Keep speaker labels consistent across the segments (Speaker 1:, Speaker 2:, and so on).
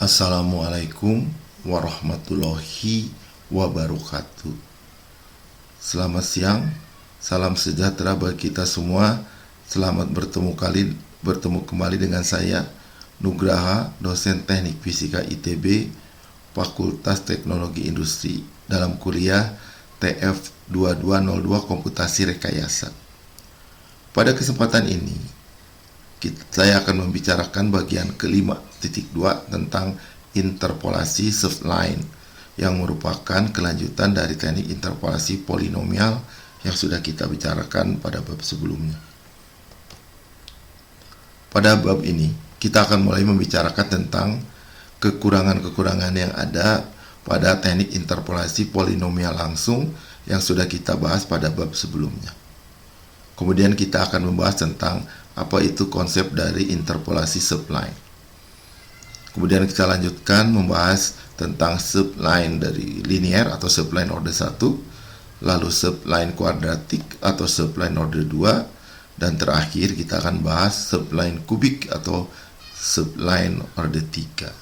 Speaker 1: Assalamualaikum warahmatullahi wabarakatuh. Selamat siang, salam sejahtera bagi kita semua. Selamat bertemu kembali dengan saya, Nugraha, dosen Teknik Fisika ITB, Fakultas Teknologi Industri, dalam kuliah TF 2202 Komputasi Rekayasa. Pada kesempatan ini, saya akan membicarakan bagian ke-5.2 tentang interpolasi subline, yang merupakan kelanjutan dari teknik interpolasi polinomial yang sudah kita bicarakan pada bab sebelumnya. Pada bab ini, kita akan mulai membicarakan tentang kekurangan-kekurangan yang ada pada teknik interpolasi polinomial langsung yang sudah kita bahas pada bab sebelumnya. Kemudian kita akan membahas tentang apa itu konsep dari interpolasi subline. Kemudian kita lanjutkan membahas tentang subline dari linear atau subline order 1, lalu subline kuadratik atau subline order 2, dan terakhir kita akan bahas subline kubik atau subline order 3.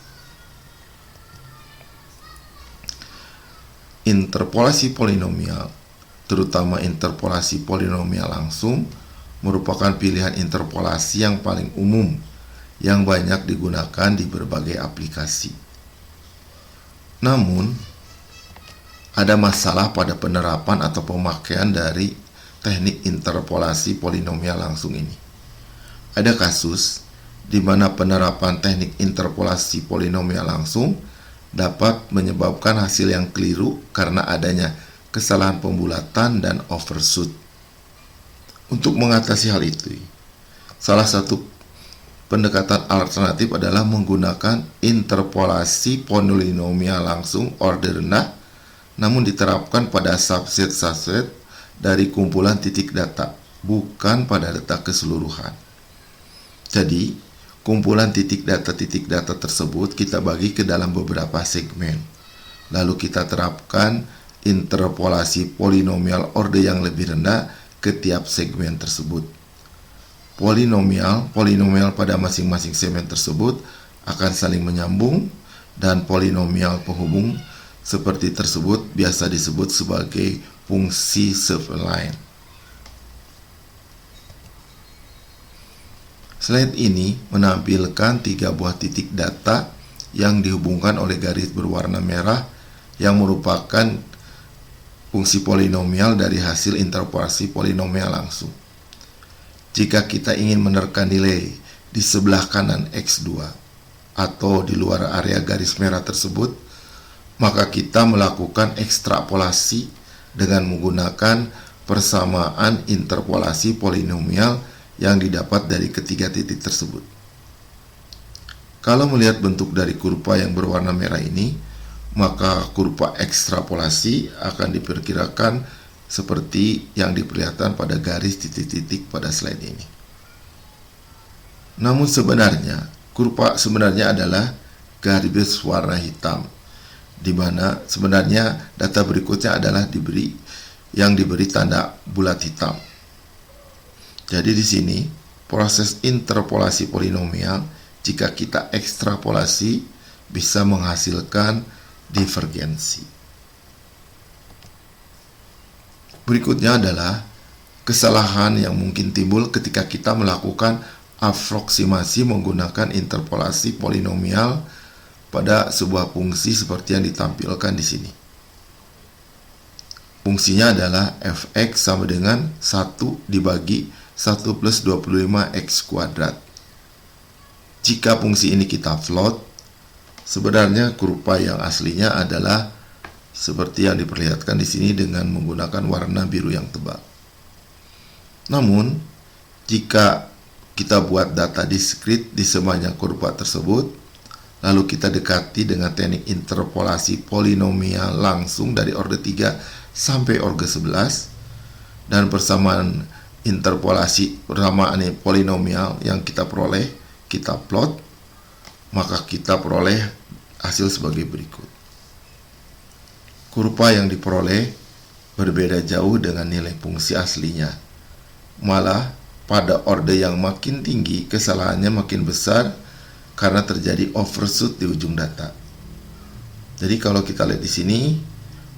Speaker 1: Interpolasi polinomial, terutama interpolasi polinomial langsung, merupakan pilihan interpolasi yang paling umum yang banyak digunakan di berbagai aplikasi. Namun, ada masalah pada penerapan atau pemakaian dari teknik interpolasi polinomial langsung ini. Ada kasus di mana penerapan teknik interpolasi polinomial langsung dapat menyebabkan hasil yang keliru karena adanya kesalahan pembulatan dan overshoot. Untuk mengatasi hal itu, salah satu pendekatan alternatif adalah menggunakan interpolasi polinomial langsung order rendah, namun diterapkan pada subset dari kumpulan titik data, bukan pada data keseluruhan. Jadi, kumpulan titik data tersebut kita bagi ke dalam beberapa segmen. Lalu kita terapkan interpolasi polinomial order yang lebih rendah ke tiap segmen tersebut. Polinomial pada masing-masing segmen tersebut akan saling menyambung, dan polinomial penghubung seperti tersebut biasa disebut sebagai fungsi subline. Slide ini menampilkan 3 buah titik data yang dihubungkan oleh garis berwarna merah yang merupakan fungsi polinomial dari hasil interpolasi polinomial langsung. Jika kita ingin menerka nilai di sebelah kanan X2 atau di luar area garis merah tersebut, maka kita melakukan ekstrapolasi dengan menggunakan persamaan interpolasi polinomial yang didapat dari ketiga titik tersebut. Kalau melihat bentuk dari kurva yang berwarna merah ini, maka kurva ekstrapolasi akan diperkirakan seperti yang diperlihatkan pada garis titik-titik pada slide ini. Namun sebenarnya, kurva sebenarnya adalah garis warna hitam, di mana sebenarnya data berikutnya adalah diberi tanda bulat hitam. Jadi di sini proses interpolasi polinomial, jika kita ekstrapolasi, bisa menghasilkan divergensi. Berikutnya adalah kesalahan yang mungkin timbul ketika kita melakukan aproksimasi menggunakan interpolasi polinomial pada sebuah fungsi seperti yang ditampilkan di sini. Fungsinya adalah fx sama dengan 1 dibagi 1 plus 25x kuadrat. Jika fungsi ini kita plot, sebenarnya kurva yang aslinya adalah seperti yang diperlihatkan di sini dengan menggunakan warna biru yang tebal. Namun, jika kita buat data diskrit di sepanjang kurva tersebut, lalu kita dekati dengan teknik interpolasi polinomial langsung dari order 3 sampai order 11, dan persamaan polinomial yang kita peroleh, kita plot, maka kita peroleh hasil sebagai berikut. Kurva yang diperoleh berbeda jauh dengan nilai fungsi aslinya. Malah pada order yang makin tinggi kesalahannya makin besar karena terjadi overshoot di ujung data. Jadi kalau kita lihat di sini,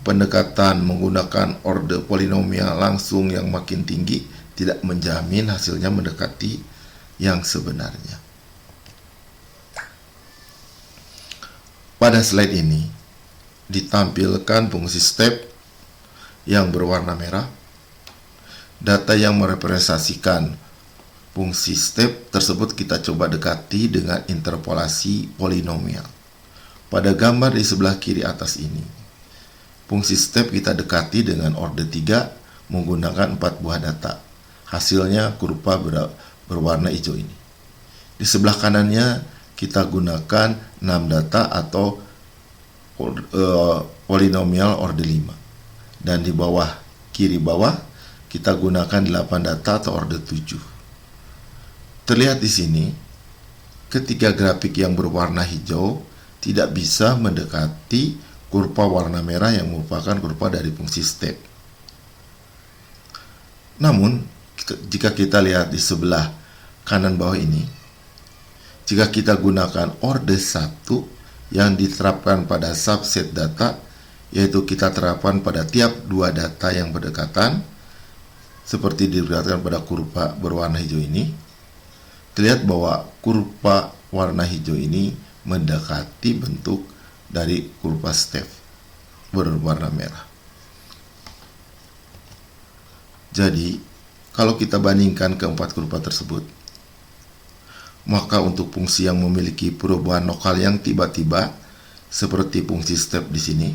Speaker 1: pendekatan menggunakan order polinomial langsung yang makin tinggi tidak menjamin hasilnya mendekati yang sebenarnya. Pada slide ini ditampilkan fungsi step yang berwarna merah. Data yang merepresentasikan fungsi step tersebut kita coba dekati dengan interpolasi polinomial. Pada gambar di sebelah kiri atas ini, fungsi step kita dekati dengan order 3 menggunakan 4 buah data. Hasilnya kurva berwarna hijau ini. Di sebelah kanannya kita gunakan 6 data atau polinomial order 5. Dan di bawah, kiri bawah, kita gunakan 8 data atau order 7. Terlihat di sini, ketiga grafik yang berwarna hijau tidak bisa mendekati kurva warna merah yang merupakan kurva dari fungsi step. Namun, jika kita lihat di sebelah kanan bawah ini, jika kita gunakan order 1 yang diterapkan pada subset data, yaitu kita terapkan pada tiap 2 data yang berdekatan, seperti diperlihatkan pada kurva berwarna hijau ini, terlihat bahwa kurva warna hijau ini mendekati bentuk dari kurva step berwarna merah. Jadi, kalau kita bandingkan keempat kurva tersebut, maka untuk fungsi yang memiliki perubahan lokal yang tiba-tiba, seperti fungsi step di sini,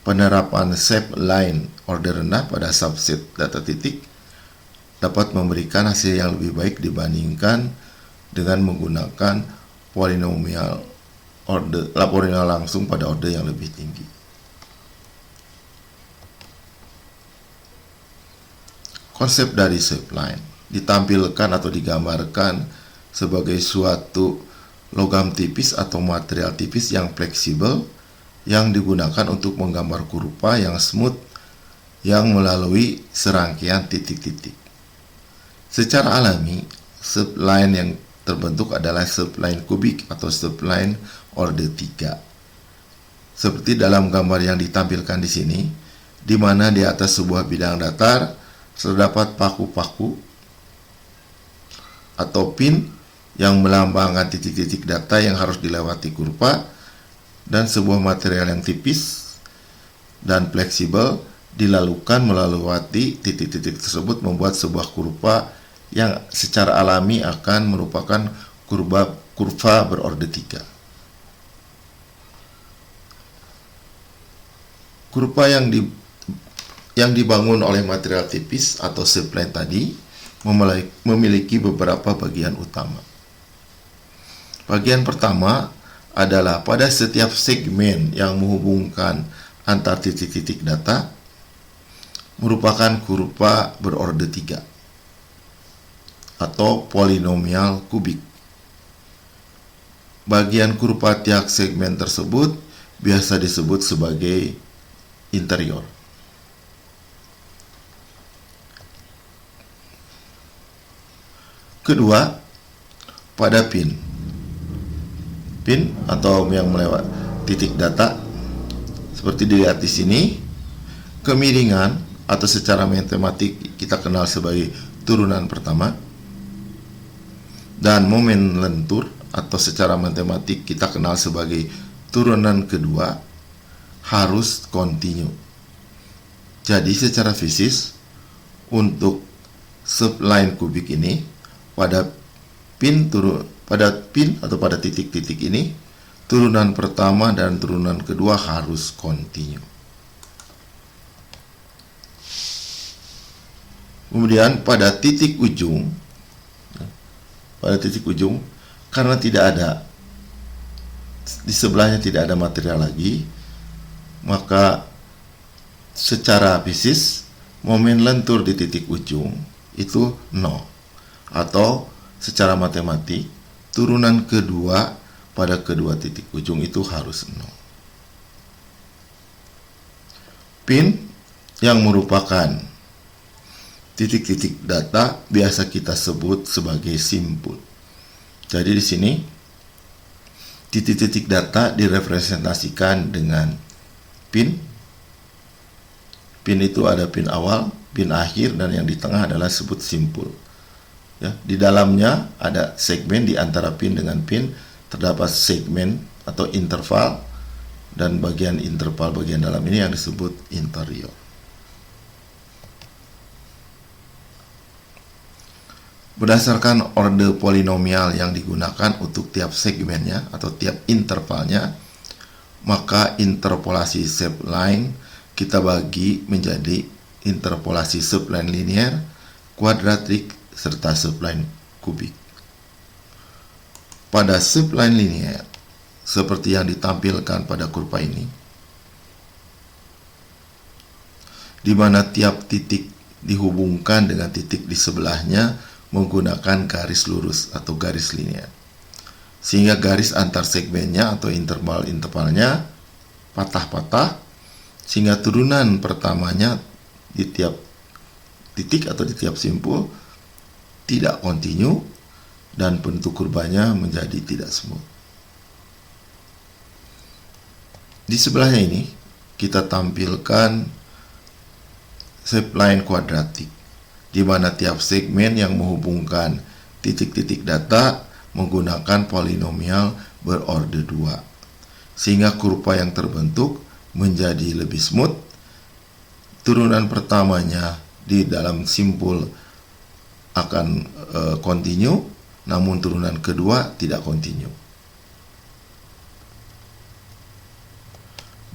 Speaker 1: penerapan shape line order rendah pada subset data titik dapat memberikan hasil yang lebih baik dibandingkan dengan menggunakan polinomial langsung pada order yang lebih tinggi. Konsep dari shape line ditampilkan atau digambarkan sebagai suatu logam tipis atau material tipis yang fleksibel yang digunakan untuk menggambar kurva yang smooth yang melalui serangkaian titik-titik. Secara alami, subline yang terbentuk adalah subline kubik atau subline order 3. Seperti dalam gambar yang ditampilkan di sini, di mana di atas sebuah bidang datar terdapat paku-paku atau pin yang melambangkan titik-titik data yang harus dilewati kurva, dan sebuah material yang tipis dan fleksibel dilalukan melalui titik-titik tersebut membuat sebuah kurva yang secara alami akan merupakan kurva berorder 3. Kurva yang dibangun oleh material tipis atau subline tadi memiliki beberapa bagian utama. Bagian pertama adalah pada setiap segmen yang menghubungkan antar titik-titik data merupakan kurva berorder 3 atau polinomial kubik. Bagian kurva tiap segmen tersebut biasa disebut sebagai interior. Kedua, pada pin atau yang melewat titik data, seperti dilihat di sini, kemiringan atau secara matematik kita kenal sebagai turunan pertama, dan momen lentur atau secara matematik kita kenal sebagai turunan kedua harus kontinu. Jadi secara fisik untuk subline kubik ini pada pin atau pada titik-titik ini, turunan pertama dan turunan kedua harus kontinu. Kemudian pada titik ujung, karena tidak ada, di sebelahnya tidak ada material lagi, maka secara fisik momen lentur di titik ujung itu 0, atau secara matematik turunan kedua pada kedua titik ujung itu harus 0. Pin yang merupakan titik-titik data biasa kita sebut sebagai simpul. Jadi di sini Titik-titik data direpresentasikan dengan pin. Pin itu ada pin awal, pin akhir, dan yang di tengah adalah sebut simpul. Ya, di dalamnya ada segmen di antara pin dengan pin, terdapat segmen atau interval, dan bagian interval bagian dalam ini yang disebut interior. Berdasarkan orde polinomial yang digunakan untuk tiap segmennya atau tiap intervalnya, maka interpolasi subline kita bagi menjadi interpolasi subline linear, kuadratik, serta subline kubik. Pada subline linear, seperti yang ditampilkan pada kurva ini, di mana tiap titik dihubungkan dengan titik di sebelahnya menggunakan garis lurus atau garis linear, sehingga garis antar segmennya atau intervalnya patah-patah, sehingga turunan pertamanya di tiap titik atau di tiap simpul tidak kontinu dan bentuk kurbanya menjadi tidak smooth. Di sebelahnya ini kita tampilkan subline kuadratik, di mana tiap segmen yang menghubungkan titik-titik data menggunakan polinomial berorde 2, sehingga kurva yang terbentuk menjadi lebih smooth. Turunan pertamanya di dalam simpul akan kontinu, namun turunan kedua tidak kontinu.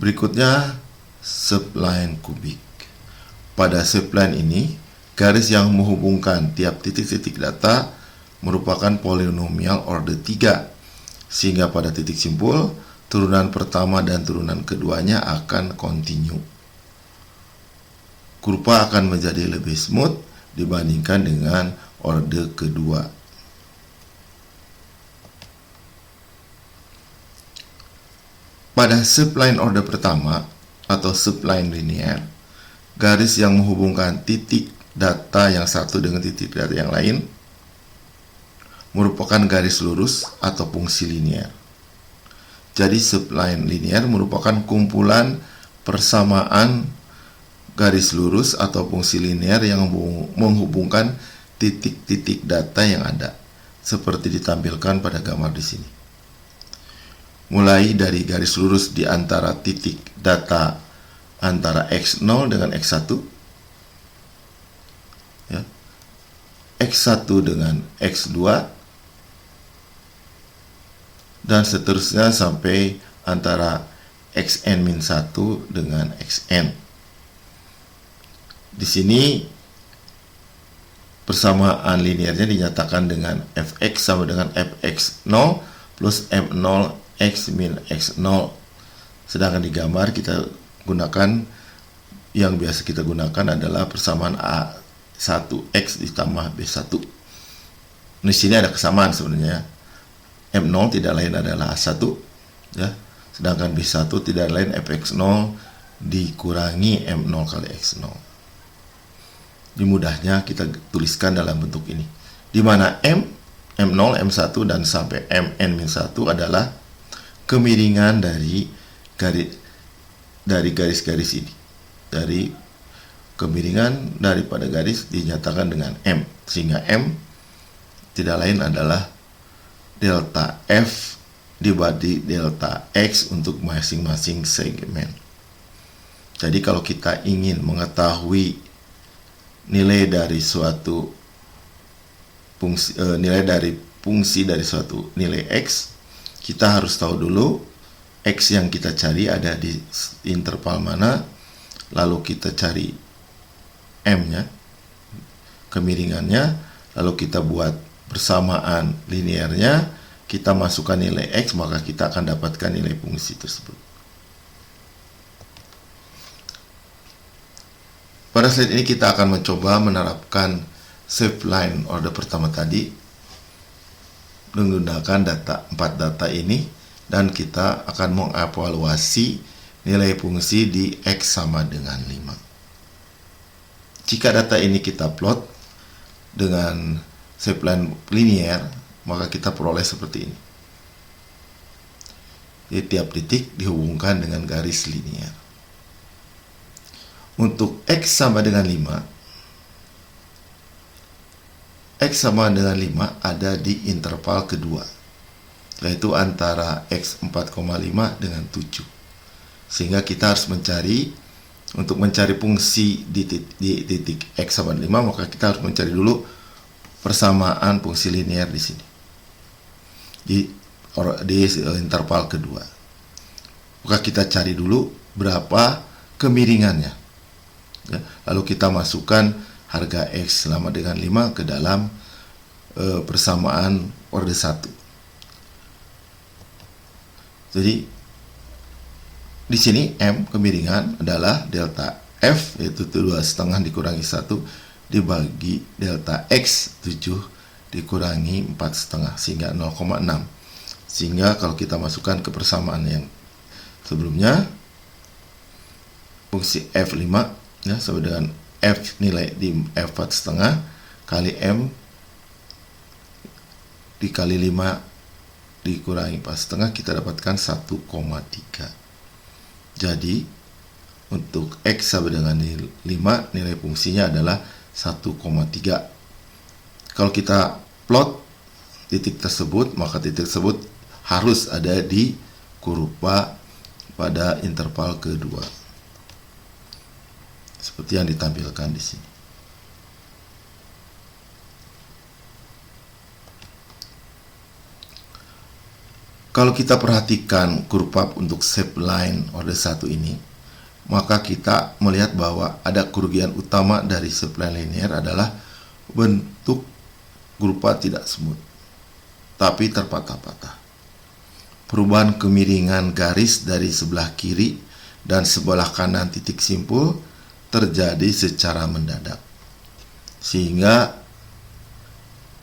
Speaker 1: Berikutnya subline kubik. Pada subline ini, garis yang menghubungkan tiap titik-titik data merupakan polinomial orde 3, sehingga pada titik simpul, turunan pertama dan turunan keduanya akan kontinu. Kurva akan menjadi lebih smooth dibandingkan dengan orde kedua. Pada subline orde pertama atau subline linear, garis yang menghubungkan titik data yang satu dengan titik data yang lain merupakan garis lurus atau fungsi linear. Jadi subline linear merupakan kumpulan persamaan garis lurus atau fungsi linear yang menghubungkan titik-titik data yang ada, seperti ditampilkan pada gambar di sini. Mulai dari garis lurus di antara titik data antara X0 dengan X1, ya, X1 dengan X2, dan seterusnya sampai antara Xn-1 dengan Xn. Di sini persamaan linearnya dinyatakan dengan Fx sama dengan Fx0 plus M0 X min X0. Sedangkan di gambar kita gunakan, yang biasa kita gunakan adalah persamaan A1X ditambah B1. Di sini ada kesamaan sebenarnya. M0 tidak lain adalah A1, ya. Sedangkan B1 tidak lain Fx0 dikurangi M0 kali X0. Di mudahnya kita tuliskan dalam bentuk ini, di mana M0, M1 dan sampai Mn-1 adalah kemiringan dari garis-garis ini. Dari kemiringan daripada garis dinyatakan dengan M, sehingga M tidak lain adalah delta F dibagi delta X untuk masing-masing segmen. Jadi kalau kita ingin mengetahui nilai dari suatu fungsi, fungsi dari suatu nilai X, kita harus tahu dulu X yang kita cari ada di interval mana, lalu kita cari M-nya, kemiringannya, lalu kita buat persamaan linearnya, kita masukkan nilai X, maka kita akan dapatkan nilai fungsi tersebut. Pada slide ini kita akan mencoba menerapkan subline orde pertama tadi menggunakan data 4 data ini, dan kita akan mengevaluasi nilai fungsi di X sama dengan 5. Jika data ini kita plot dengan subline linear, maka kita peroleh seperti ini. Jadi tiap titik dihubungkan dengan garis linier. Untuk X sama dengan 5, X sama dengan 5 ada di interval kedua, yaitu antara X 4,5 dengan 7. Sehingga kita harus untuk mencari fungsi di titik X sama 5, maka kita harus mencari dulu persamaan fungsi linear di sini. Di interval kedua. Maka kita cari dulu berapa kemiringannya. Ya, lalu kita masukkan harga X sama dengan 5 ke dalam persamaan orde 1. Jadi di sini M kemiringan adalah delta F, yaitu 2,5 dikurangi 1 dibagi delta X 7 dikurangi 4,5 sehingga 0,6. Sehingga kalau kita masukkan ke persamaan yang sebelumnya, fungsi F5 ya, sama dengan F nilai di F4,5 kali M dikali 5 dikurangi 4,5, kita dapatkan 1,3. Jadi untuk X sama dengan 5, nilai fungsinya adalah 1,3. Kalau kita plot titik tersebut, maka titik tersebut harus ada di kurva pada interval kedua. Seperti yang ditampilkan di sini. Kalau kita perhatikan kurva untuk shape line orde 1 ini, maka kita melihat bahwa ada kerugian utama dari shape line linear adalah bentuk kurva tidak smooth, tapi terpatah-patah. Perubahan kemiringan garis dari sebelah kiri dan sebelah kanan titik simpul terjadi secara mendadak, sehingga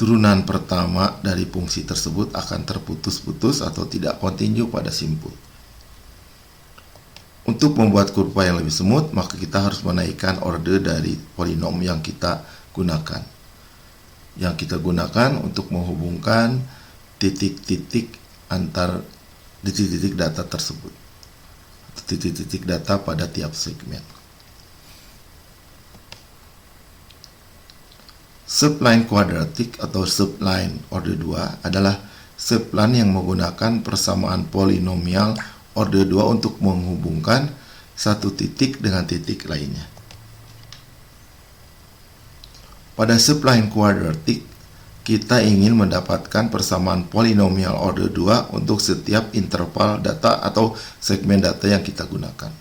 Speaker 1: turunan pertama dari fungsi tersebut akan terputus-putus atau tidak kontinu pada simpul. Untuk membuat kurva yang lebih smooth, maka kita harus menaikkan orde dari polinom yang kita gunakan. Yang kita gunakan untuk menghubungkan titik-titik antar titik-titik data tersebut, atau titik-titik data pada tiap segmen. Subline kuadratik atau subline orde 2 adalah subline yang menggunakan persamaan polinomial orde 2 untuk menghubungkan satu titik dengan titik lainnya. Pada subline kuadratik, kita ingin mendapatkan persamaan polinomial orde 2 untuk setiap interval data atau segmen data yang kita gunakan,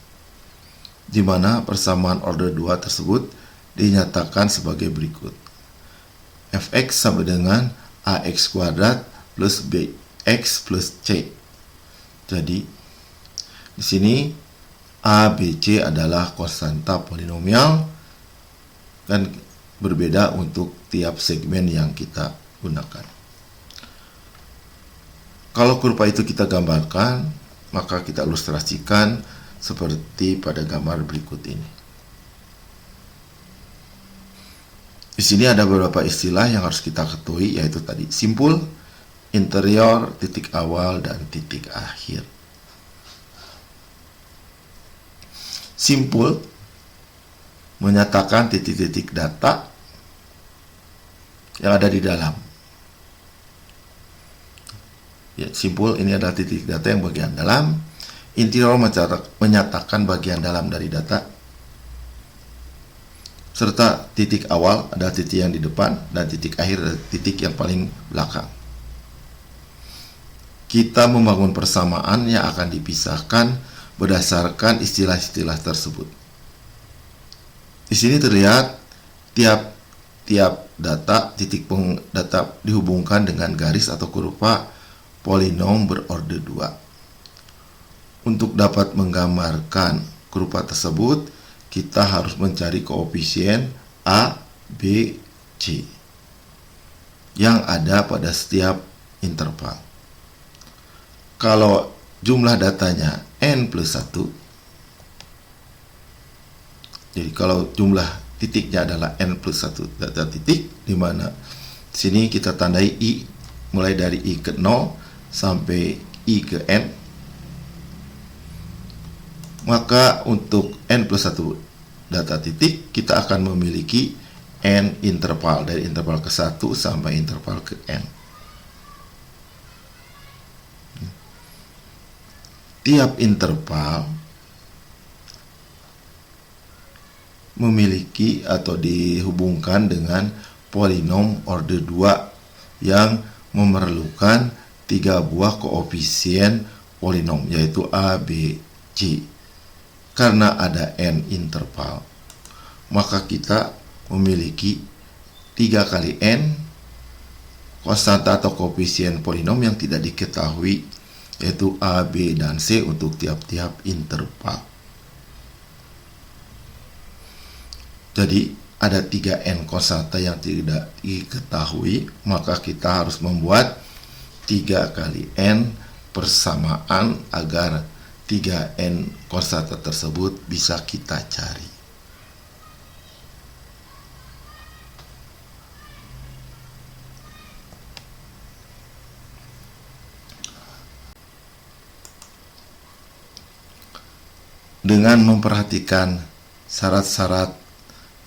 Speaker 1: di mana persamaan orde 2 tersebut dinyatakan sebagai berikut. Fx sama dengan ax kuadrat plus bx plus c. Jadi di sini a, b, c adalah konstanta polinomial dan berbeda untuk tiap segmen yang kita gunakan. Kalau kurva itu kita gambarkan, maka kita ilustrasikan seperti pada gambar berikut ini. Di sini ada beberapa istilah yang harus kita ketahui, yaitu tadi simpul, interior, titik awal, dan titik akhir. Simpul menyatakan titik-titik data yang ada di dalam. Ya, simpul ini adalah titik data yang bagian dalam. Interior menyatakan bagian dalam dari data. Serta titik awal adalah titik yang di depan dan titik akhir adalah titik yang paling belakang. Kita membangun persamaan yang akan dipisahkan berdasarkan istilah-istilah tersebut. Di sini terlihat tiap data, titik data dihubungkan dengan garis atau kurva polinom berorde 2. Untuk dapat menggambarkan kurva tersebut, kita harus mencari koefisien A, B, C yang ada pada setiap interval. Kalau jumlah datanya N plus 1, jadi kalau jumlah titiknya adalah N plus 1 data titik, di mana sini kita tandai I mulai dari I ke 0 sampai I ke N. Maka untuk n plus 1 data titik, kita akan memiliki n interval, dari interval ke 1 sampai interval ke n. Tiap interval memiliki atau dihubungkan dengan polinom order 2 yang memerlukan 3 buah koefisien polinom, yaitu A, B, C. Karena ada n interval, maka kita memiliki 3 kali n konstanta atau koefisien polinom yang tidak diketahui, yaitu A, B, dan C untuk tiap-tiap interval. Jadi ada 3n konstanta yang tidak diketahui, maka kita harus membuat 3 kali n persamaan agar 3n konstanta tersebut bisa kita cari. Dengan memperhatikan syarat-syarat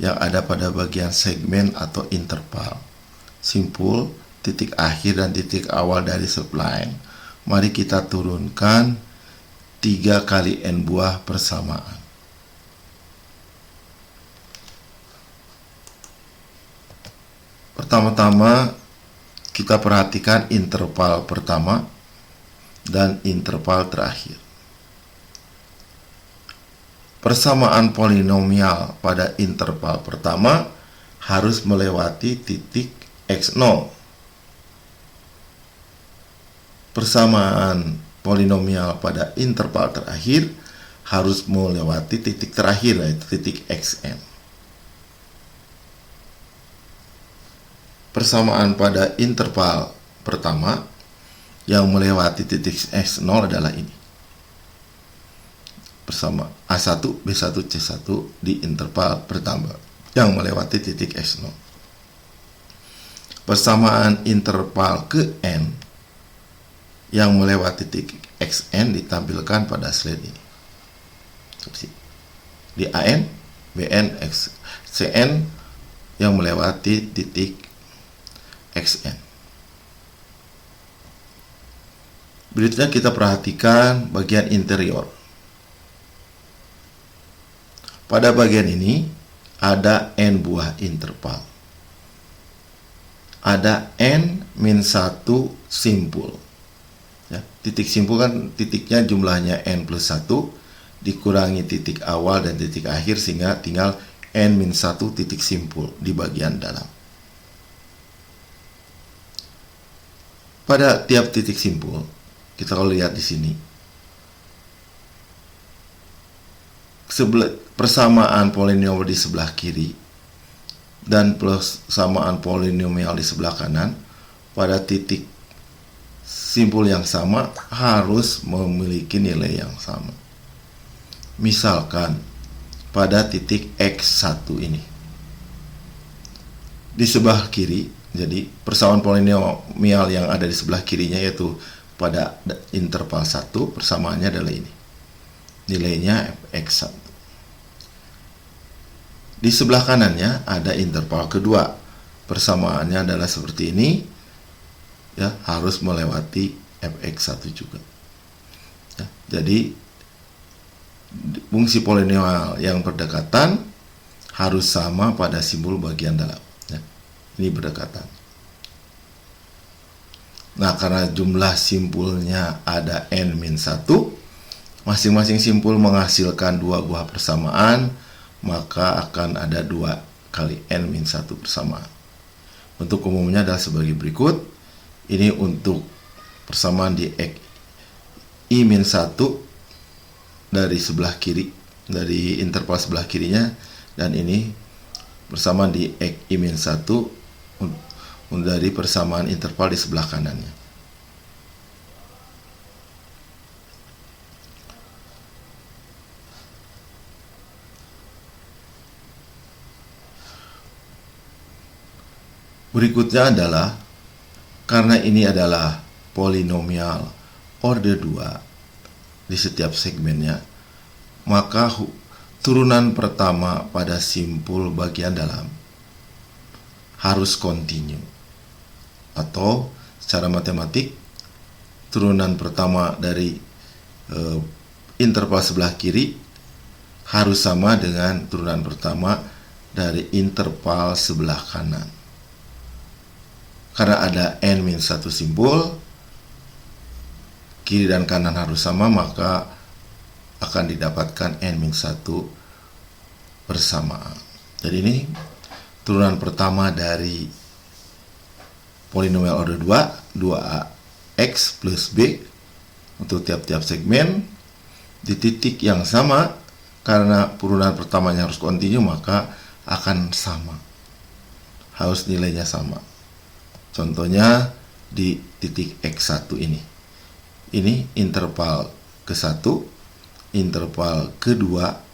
Speaker 1: yang ada pada bagian segmen atau interval, simpul, titik akhir, dan titik awal dari subline, mari kita turunkan 3 kali n buah persamaan. Pertama-tama kita perhatikan interval pertama dan interval terakhir. Persamaan polinomial pada interval pertama harus melewati titik x0. Persamaan polinomial pada interval terakhir harus melewati titik terakhir, yaitu titik xn. Persamaan pada interval pertama yang melewati titik x0 adalah ini. Bersama A1, B1, C1 di interval pertama yang melewati titik x0. Persamaan interval ke n yang melewati titik xn ditampilkan pada slide ini. Di AN, BN, CN yang melewati titik xn. Berikutnya kita perhatikan bagian interior. Pada bagian ini ada n buah interval. Ada n-1 simpul. Ya, titik simpul kan titiknya jumlahnya n plus 1 dikurangi titik awal dan titik akhir sehingga tinggal n-1 titik simpul di bagian dalam. Pada tiap titik simpul, kita kalau lihat di sini, persamaan polinomial di sebelah kiri dan persamaan polinomial di sebelah kanan pada titik simpul yang sama harus memiliki nilai yang sama. Misalkan pada titik x1 ini di sebelah kiri, jadi persamaan polinomial yang ada di sebelah kirinya yaitu pada interval 1 persamaannya adalah ini, nilainya fx1. Di sebelah kanannya ada interval kedua, persamaannya adalah seperti ini, ya, harus melewati fx1 juga. Ya, jadi fungsi polinomial yang berdekatan harus sama pada simbol bagian dalam. Ya, ini berdekatan. Nah, karena jumlah simpulnya ada n-1, masing-masing simpul menghasilkan 2 buah persamaan, maka akan ada 2 kali n-1 persamaan. Untuk umumnya adalah sebagai berikut. Ini untuk persamaan di i-1 dari sebelah kiri, dari interval sebelah kirinya, dan ini persamaan di i-1 dari persamaan interval di sebelah kanannya. Berikutnya adalah, karena ini adalah polinomial order 2 di setiap segmennya, maka turunan pertama pada simpul bagian dalam harus kontinu. Atau secara matematik, turunan pertama dari interval sebelah kiri harus sama dengan turunan pertama dari interval sebelah kanan. Karena ada n-1 simpul, kiri dan kanan harus sama, maka akan didapatkan n-1 bersamaan. Jadi ini turunan pertama dari polinomial order 2, 2x plus b untuk tiap-tiap segmen di titik yang sama. Karena turunan pertamanya harus kontinu, maka akan sama, harus nilainya sama. Contohnya di titik x1 ini interval ke-1, interval kedua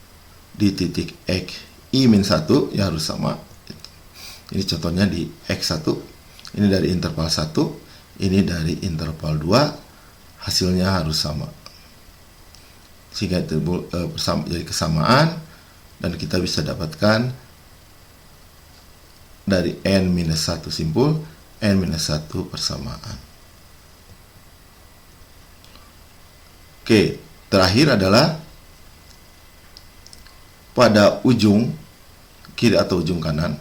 Speaker 1: di titik x i-1 ya harus sama. Ini contohnya di x1, ini dari interval 1, ini dari interval 2, hasilnya harus sama. Sehingga jadi kesamaan, dan kita bisa dapatkan dari n-1 simpul, n-1 persamaan. Oke, terakhir adalah pada ujung kiri atau ujung kanan,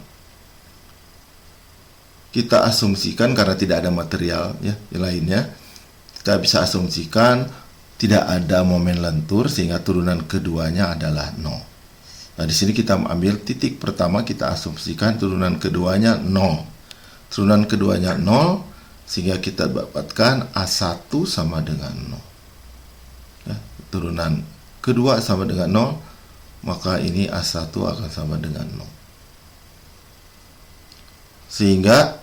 Speaker 1: kita asumsikan karena tidak ada material ya lainnya, kita bisa asumsikan tidak ada momen lentur sehingga turunan keduanya adalah 0. Nah, di sini kita ambil titik pertama, kita asumsikan turunan keduanya 0. Turunan keduanya 0 sehingga kita dapatkan A1 sama dengan 0. Ya, turunan kedua sama dengan 0, maka ini A1 akan sama dengan 0. Sehingga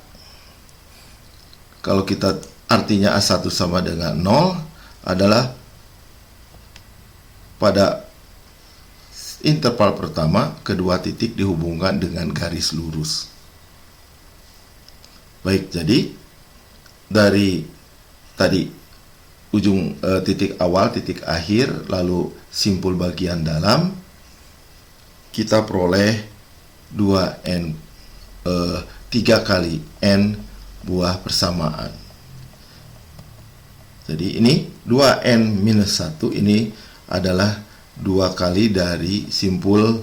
Speaker 1: kalau kita artinya A1 sama dengan 0 adalah pada interval pertama kedua titik dihubungkan dengan garis lurus. Baik, jadi dari tadi ujung titik awal, titik akhir, lalu simpul bagian dalam, kita peroleh 3 kali n buah persamaan. Jadi ini 2n-1 ini adalah 2 kali dari simpul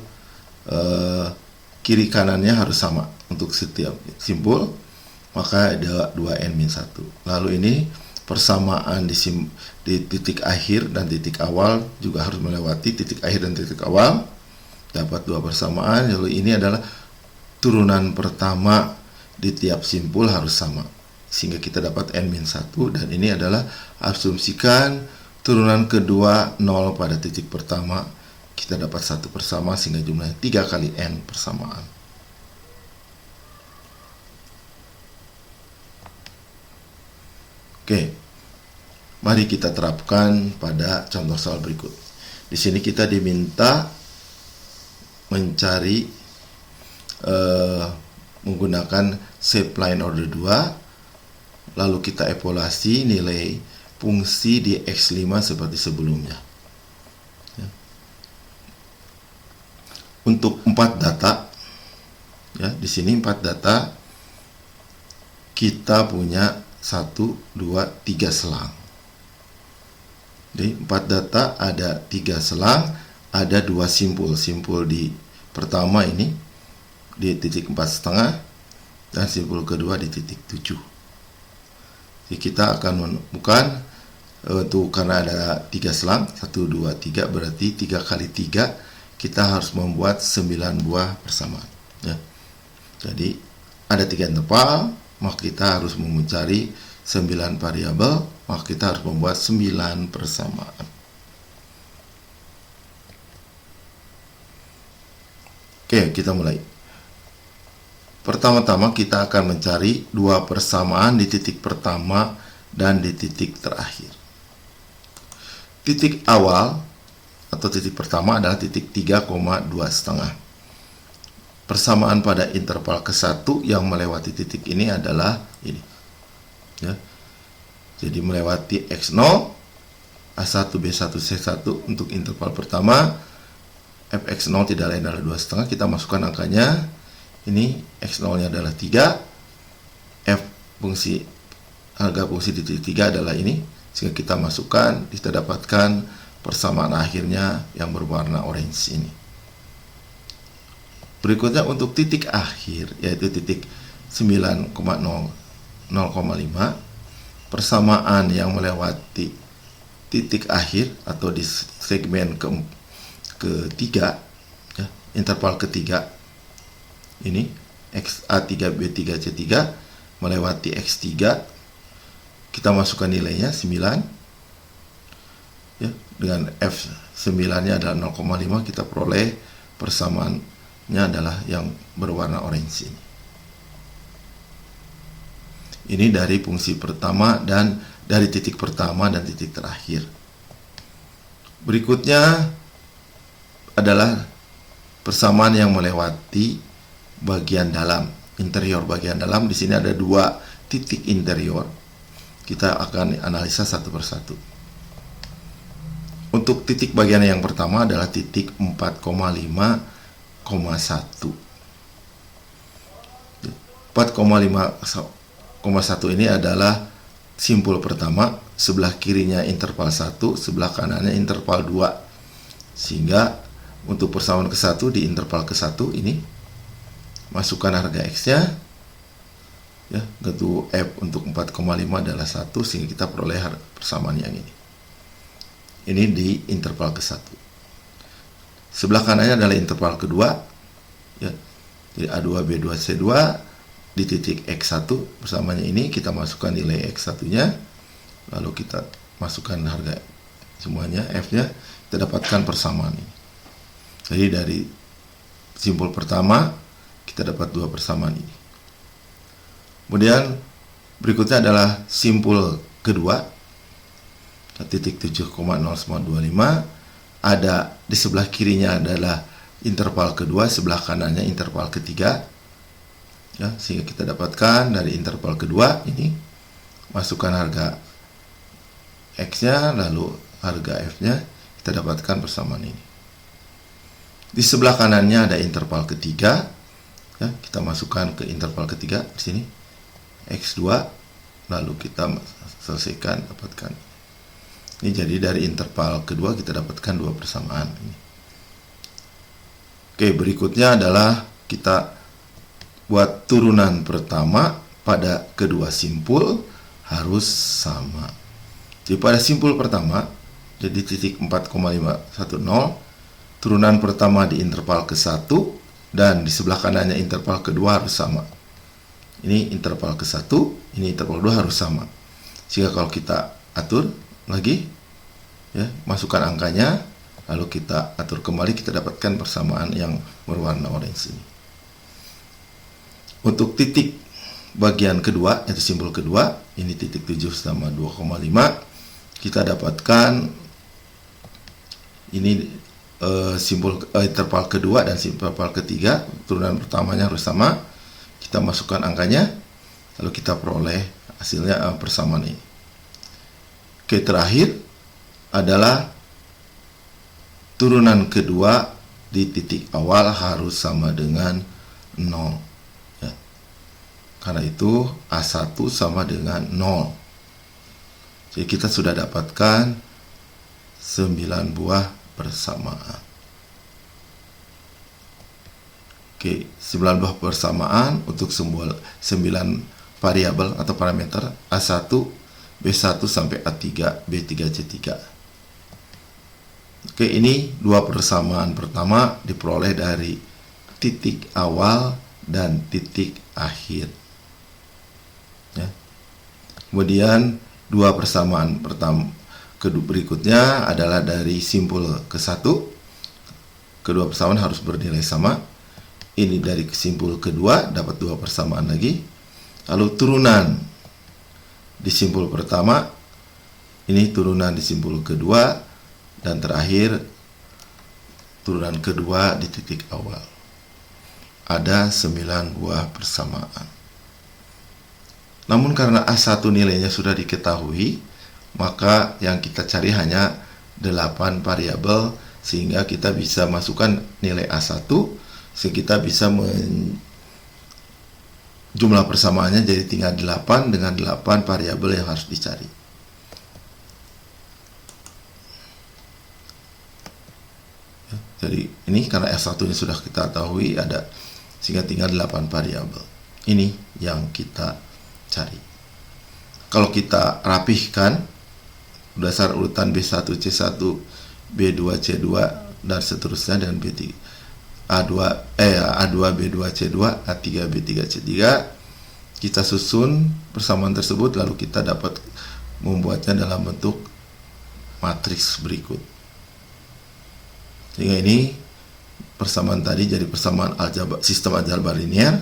Speaker 1: kiri kanannya harus sama untuk setiap simpul, maka ada 2n-1. Lalu ini persamaan di titik akhir dan titik awal juga harus melewati titik akhir dan titik awal, dapat 2 persamaan. Lalu ini adalah turunan pertama di tiap simpul harus sama, sehingga kita dapat n-1, dan ini adalah asumsikan turunan kedua 0 pada titik pertama, kita dapat 1 persama sehingga jumlahnya 3 kali n persamaan. Oke, mari kita terapkan pada contoh soal berikut. Di sini kita diminta mencari menggunakan shape line order 2, lalu kita evaluasi nilai fungsi di X5 seperti sebelumnya. Ya. Untuk 4 data, ya, di sini 4 data, kita punya 1, 2, 3 selang. Jadi 4 data ada 3 selang, ada 2 simpul. Simpul di pertama ini di titik 4,5 dan simpul kedua di titik 7. Jadi kita akan menemukan karena ada 3 selang, 1, 2, 3, berarti 3 kali 3 kita harus membuat 9 buah persamaan ya. Jadi ada 3 interval, maka kita harus mencari 9 variabel, maka kita harus membuat 9 persamaan. Oke, kita mulai. Pertama-tama kita akan mencari 2 persamaan di titik pertama dan di titik terakhir. Titik awal atau titik pertama adalah titik 3,2,5. Persamaan pada interval ke-1 yang melewati titik ini adalah ini. Ya. Jadi melewati X0, A1, B1, C1 untuk interval pertama, fx0 tidak lain adalah 2,5, kita masukkan angkanya. Ini x0 nya adalah 3, harga fungsi di titik 3 adalah ini, sehingga kita masukkan, kita dapatkan persamaan akhirnya yang berwarna orange ini. Berikutnya untuk titik akhir, yaitu titik 9,005, persamaan yang melewati titik akhir atau di segmen ketiga, ya, interval ketiga ini XA3B3C3 melewati X3, kita masukkan nilainya 9, ya, dengan F9 nya adalah 0,5, kita peroleh persamaannya adalah yang berwarna orange ini. Ini dari fungsi pertama dan dari titik pertama dan titik terakhir. Berikutnya adalah persamaan yang melewati bagian dalam, interior bagian dalam. Di sini ada 2 titik interior. Kita akan analisa satu persatu. Untuk titik bagian yang pertama adalah titik 4,5,1. 4,5,1 ini adalah simpul pertama, sebelah kirinya interval 1, sebelah kanannya interval 2. Sehingga untuk persamaan ke-1 di interval ke-1 ini, masukkan harga X-nya, ya, yaitu F untuk 4,5 adalah 1, sehingga kita peroleh persamaan yang ini. Ini di interval ke-1. Sebelah kanannya adalah interval kedua, ya. Jadi A2B2C2 di titik X1 persamaannya ini, kita masukkan nilai X1-nya, lalu kita masukkan harga semuanya, F-nya, kita dapatkan persamaan ini. Jadi dari simpul pertama kita dapat 2 persamaan ini. Kemudian berikutnya adalah simpul kedua, titik 7,025. Ada di sebelah kirinya adalah interval kedua, sebelah kanannya interval ketiga, ya, sehingga kita dapatkan dari interval kedua ini, masukkan harga X-nya, lalu harga F-nya, kita dapatkan persamaan ini. Di sebelah kanannya ada interval ketiga, ya, kita masukkan ke interval ketiga di sini X2, lalu kita selesaikan, dapatkan. Ini jadi dari interval kedua kita dapatkan 2 persamaan ini. Oke, berikutnya adalah kita buat turunan pertama pada kedua simpul harus sama. Jadi pada simpul pertama, jadi titik 4,510, turunan pertama di interval ke-1 dan di sebelah kanannya interval kedua harus sama. Ini interval ke-1, ini interval kedua harus sama. Sehingga kalau kita atur lagi, ya, masukkan angkanya, lalu kita atur kembali, kita dapatkan persamaan yang berwarna orange ini. Untuk titik bagian kedua, yaitu simpul kedua, ini titik 7 sama 2,5, kita dapatkan ini simpul interval kedua dan interval ketiga, turunan pertamanya harus sama. Kita masukkan angkanya, lalu kita peroleh hasilnya persamaan ini. Oke, terakhir adalah turunan kedua di titik awal harus sama dengan 0, ya. Karena itu A1 sama dengan 0. Jadi kita sudah dapatkan 9 buah persamaan. Oke, 9 buah persamaan untuk 9 variabel atau parameter A1, B1 sampai A3, B3, C3. Oke, ini 2 persamaan pertama diperoleh dari titik awal dan titik akhir, ya. Kemudian 2 persamaan berikutnya adalah dari simpul ke-1. Kedua persamaan harus bernilai sama. Ini dari simpul kedua dapat 2 persamaan lagi. Lalu turunan di simpul pertama, ini turunan di simpul kedua, dan terakhir turunan kedua di titik awal. Ada 9 buah persamaan. Namun karena A1 nilainya sudah diketahui, maka yang kita cari hanya 8 variabel sehingga kita bisa masukkan nilai A1, sehingga kita bisa jumlah persamaannya jadi tinggal 8 dengan 8 variabel yang harus dicari. Ya, jadi ini karena S1-nya sudah kita ketahui ada, sehingga tinggal 8 variabel. Ini yang kita cari. Kalau kita rapihkan berdasar urutan B1, C1, B2, C2 dan seterusnya dengan B3, A2, B2, C2, A3, B3, C3, kita susun persamaan tersebut lalu kita dapat membuatnya dalam bentuk matriks berikut. Sehingga ini persamaan tadi jadi persamaan sistem aljabar linear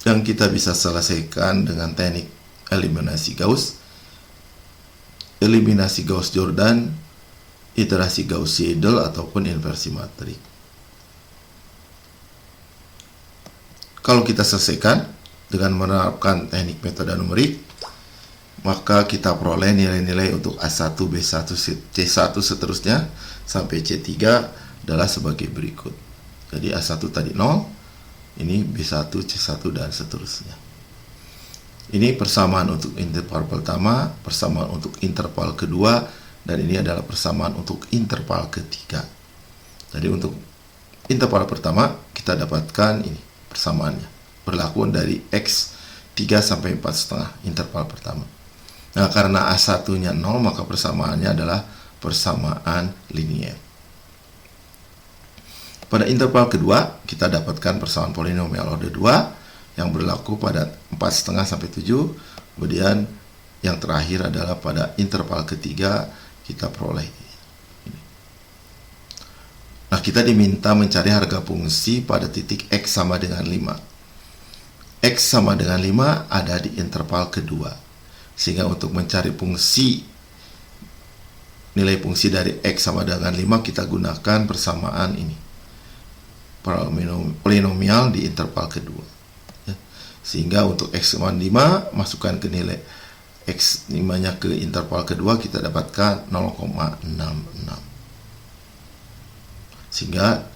Speaker 1: yang kita bisa selesaikan dengan teknik eliminasi Gauss, eliminasi Gauss-Jordan, iterasi Gauss-Seidel ataupun inversi matrik. Kalau kita selesaikan dengan menerapkan teknik metode numerik, maka kita peroleh nilai-nilai untuk A1, B1, C1 seterusnya sampai C3 adalah sebagai berikut. Jadi A1 tadi 0, ini B1, C1 dan seterusnya. Ini persamaan untuk interval pertama, persamaan untuk interval kedua, dan ini adalah persamaan untuk interval ketiga. Jadi untuk interval pertama kita dapatkan ini persamaannya, berlaku dari X 3 sampai 4,5 interval pertama. Nah, karena A1-nya 0, maka persamaannya adalah persamaan linier. Pada interval kedua kita dapatkan persamaan polinomial order 2 yang berlaku pada 4,5 sampai 7. Kemudian yang terakhir adalah pada interval ketiga kita peroleh ini. Nah, kita diminta mencari harga fungsi pada titik X sama dengan 5. X sama dengan 5 ada di interval kedua. Sehingga untuk mencari nilai fungsi dari X sama dengan 5, kita gunakan persamaan ini, polinomial di interval kedua. Sehingga untuk X sama 5 masukkan ke nilai X 5-nya ke interval kedua, kita dapatkan 0,66. Sehingga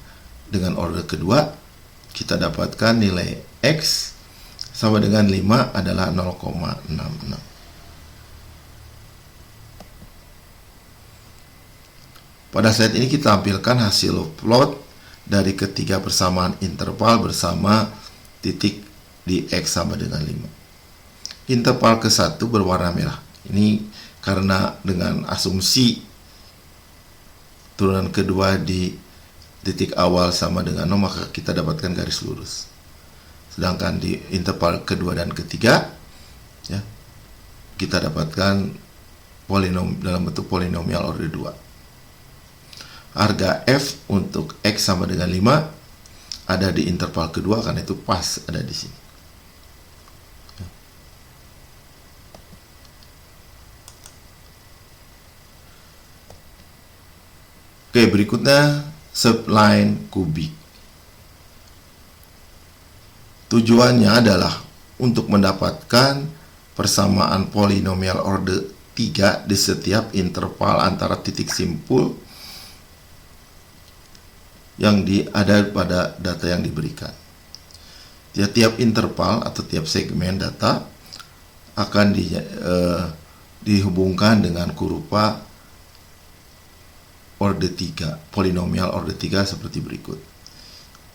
Speaker 1: dengan order kedua kita dapatkan nilai X sama dengan 5 adalah 0,66. Pada slide ini kita tampilkan hasil plot dari ketiga persamaan interval bersama titik di X sama dengan 5. Interval ke-1 berwarna merah. Ini karena dengan asumsi turunan kedua di titik awal sama dengan 0, maka kita dapatkan garis lurus. Sedangkan di interval kedua dan ketiga, ya, kita dapatkan dalam bentuk polinomial order 2. Harga F untuk X sama dengan 5 ada di interval kedua, karena itu pas ada di sini. Oke, berikutnya subline kubik. Tujuannya adalah untuk mendapatkan persamaan polinomial order 3 di setiap interval antara titik simpul yang ada pada data yang diberikan. Tiap interval atau tiap segmen data akan dihubungkan dengan kurva order 3, polinomial order 3 seperti berikut.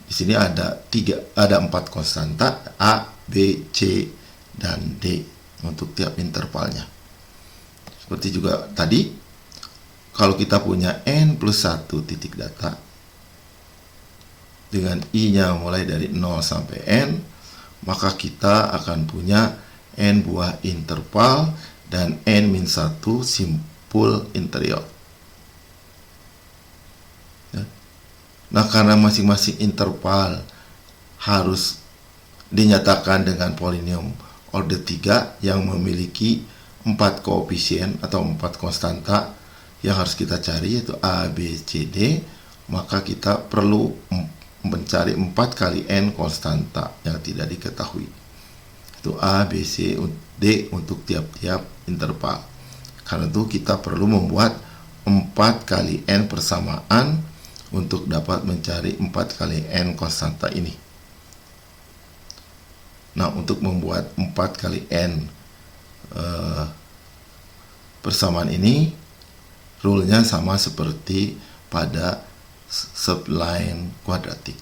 Speaker 1: Di sini ada 4 konstanta A, B, C, dan D untuk tiap intervalnya. Seperti juga tadi, kalau kita punya N plus 1 titik data dengan I-nya mulai dari 0 sampai N, maka kita akan punya N buah interval dan N-1 simpul interior. Nah, karena masing-masing interval harus dinyatakan dengan polinomial order 3 yang memiliki 4 koefisien atau 4 konstanta yang harus kita cari, yaitu A, B, C, D, maka kita perlu mencari 4 kali N konstanta yang tidak diketahui. Itu A, B, C, D untuk tiap-tiap interval. Karena itu kita perlu membuat 4 kali N persamaan untuk dapat mencari 4 kali N konstanta ini. Nah, untuk membuat 4 kali N persamaan ini, rule-nya sama seperti pada subline kuadratik.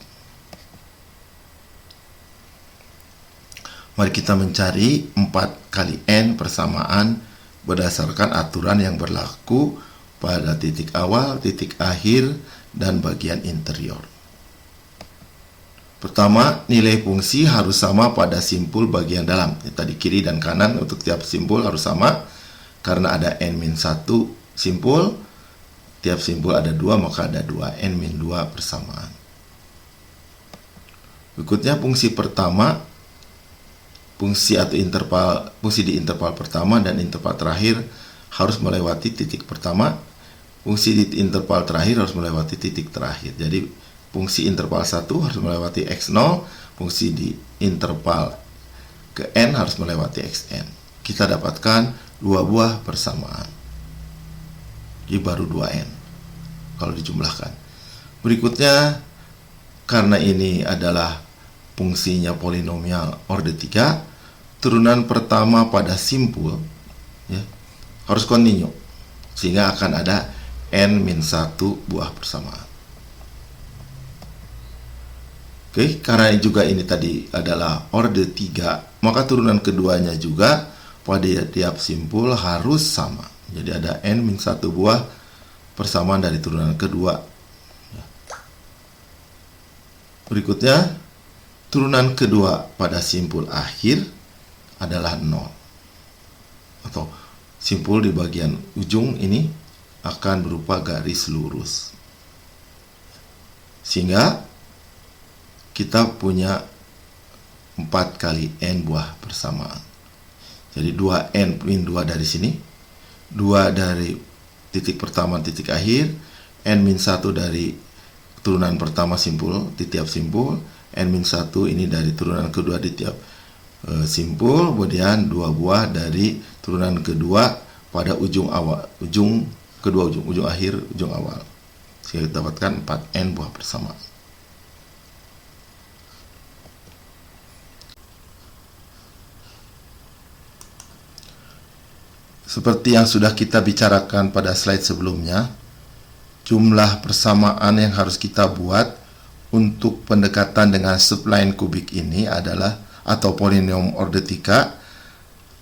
Speaker 1: Mari kita mencari 4 kali N persamaan berdasarkan aturan yang berlaku pada titik awal, titik akhir, dan bagian interior. Pertama, nilai fungsi harus sama pada simpul bagian dalam. Tadi kiri dan kanan untuk tiap simpul harus sama. Karena ada N-1 simpul, tiap simpul ada 2, maka ada 2 N-2 persamaan. Berikutnya fungsi pertama, fungsi atau interval, fungsi di interval pertama dan interval terakhir harus melewati titik pertama. Fungsi di interval terakhir harus melewati titik terakhir. Jadi fungsi interval 1 harus melewati x0, fungsi di interval ke n harus melewati xn. Kita dapatkan 2 buah persamaan. Jadi baru 2n kalau dijumlahkan. Berikutnya, karena ini adalah fungsinya polinomial order 3, turunan pertama pada simpul ya, harus kontinu, sehingga akan ada N-1 buah persamaan. Oke, karena juga ini tadi adalah order 3, maka turunan keduanya juga pada tiap simpul harus sama. Jadi ada N-1 buah persamaan dari turunan kedua. Berikutnya, turunan kedua pada simpul akhir adalah 0. Atau simpul di bagian ujung ini akan berupa garis lurus. Sehingga kita punya 4 kali N buah persamaan. Jadi 2N min 2 dari sini, 2 dari titik pertama titik akhir, N-1 dari turunan pertama simpul di tiap simpul, N-1 ini dari turunan kedua di tiap simpul, kemudian 2 buah dari turunan kedua pada ujung awal, ujung akhir, ujung awal. Sehingga kita dapatkan 4N buah persamaan. Seperti yang sudah kita bicarakan pada slide sebelumnya, jumlah persamaan yang harus kita buat untuk pendekatan dengan subline kubik ini adalah, atau polinom order 3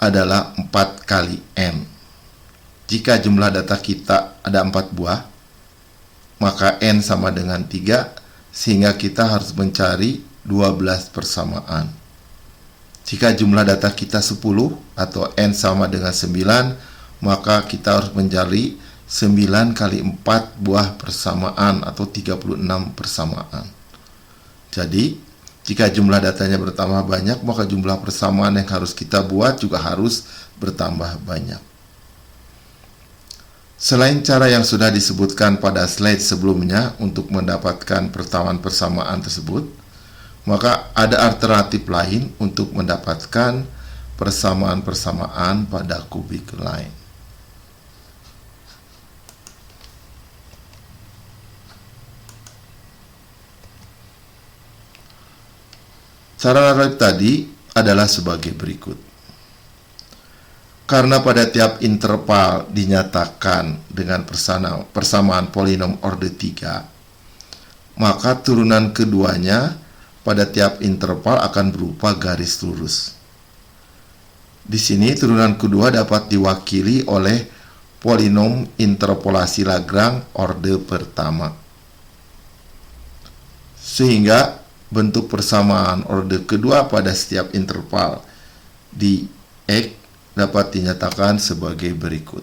Speaker 1: adalah 4 kali N. Jika jumlah data kita ada 4 buah, maka N sama dengan 3, sehingga kita harus mencari 12 persamaan. Jika jumlah data kita 10 atau N sama dengan 9, maka kita harus mencari 9 kali 4 buah persamaan atau 36 persamaan. Jadi, jika jumlah datanya bertambah banyak, maka jumlah persamaan yang harus kita buat juga harus bertambah banyak. Selain cara yang sudah disebutkan pada slide sebelumnya untuk mendapatkan persamaan tersebut, maka ada alternatif lain untuk mendapatkan persamaan-persamaan pada kubik lain. Cara alternatif tadi adalah sebagai berikut. Karena pada tiap interval dinyatakan dengan persamaan polinom order 3, maka turunan keduanya pada tiap interval akan berupa garis lurus. Di sini turunan kedua dapat diwakili oleh polinom interpolasi Lagrange order pertama. Sehingga bentuk persamaan order kedua pada setiap interval di X dapat dinyatakan sebagai berikut.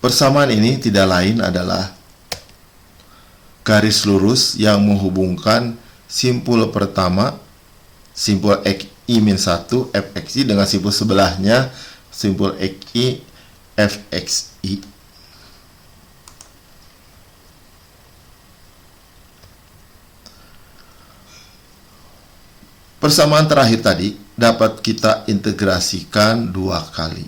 Speaker 1: Persamaan ini tidak lain adalah garis lurus yang menghubungkan simpul pertama, simpul xi-1 fxi dengan simpul sebelahnya, simpul xi fxi. Persamaan terakhir tadi dapat kita integrasikan 2 kali.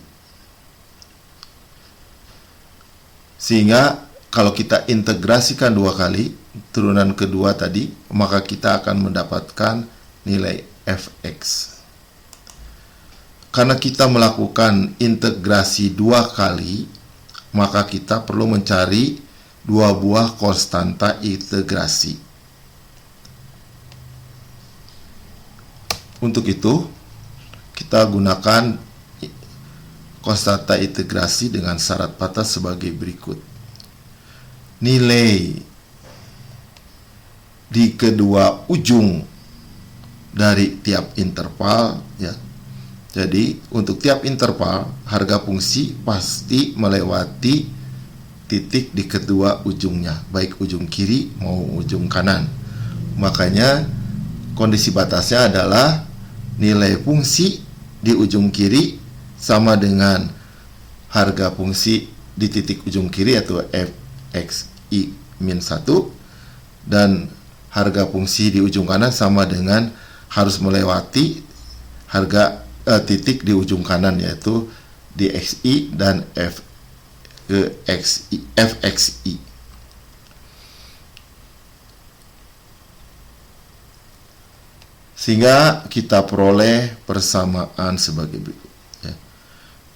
Speaker 1: Sehingga kalau kita integrasikan dua kali turunan kedua tadi, maka kita akan mendapatkan nilai fx. Karena kita melakukan integrasi dua kali, maka kita perlu mencari dua buah konstanta integrasi. Untuk itu, kita gunakan konstanta integrasi dengan syarat batas sebagai berikut. Nilai di kedua ujung dari tiap interval, ya. Jadi, untuk tiap interval, harga fungsi pasti melewati titik di kedua ujungnya, baik ujung kiri maupun ujung kanan. Makanya, kondisi batasnya adalah nilai fungsi di ujung kiri sama dengan harga fungsi di titik ujung kiri, yaitu fxi min 1, dan harga fungsi di ujung kanan sama dengan harus melewati harga titik di ujung kanan, yaitu di xi dan fxi. Sehingga kita peroleh persamaan sebagai berikut. Ya.